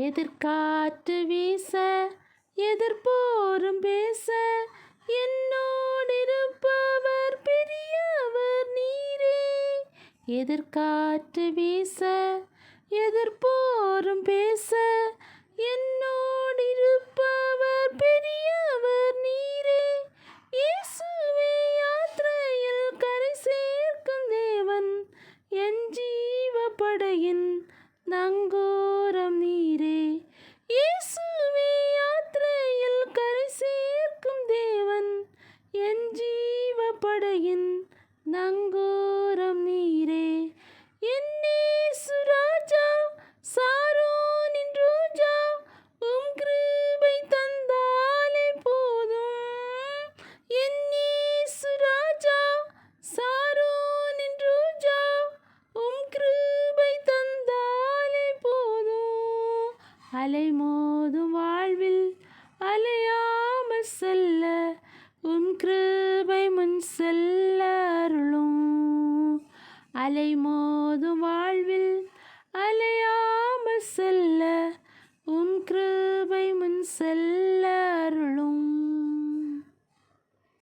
எதிர்காற்று வீச எதிர்போரும் பேச என்னோடிருப்பவர் பெரியவர் நீரே. எதிர்காற்று வீச எதிர்போரும் பேச என்னோடிருப்பவர் பெரியவர் நீரே. இயேசுவே யாத்திரையில் கரை சேர்க்கும் தேவன், என் ஜீவப்படையின் நங்கூரம் நீரே. இயேசுவே யாத்திரையில் கரை சேர்க்கும் தேவன், என் ஜீவப்படையின் நங்கூரம் நீரே. என் இயேசு ராஜா சாரோனின் ரோஜா, உம் கிருபை தந்தாலே போதும். என் இயேசு ராஜா சாரோனின் ரோஜா, உம் கிருபை தந்தாலே போதும். அலைமோதும் வாழ்வில் அலையாமல் செல்ல உம் கிருபை முன் செல்ல அருளும். அலைமோதும் வாழ்வில் அலையாமல் செல்ல உம் கிருபை முன் செல்ல அருளும்.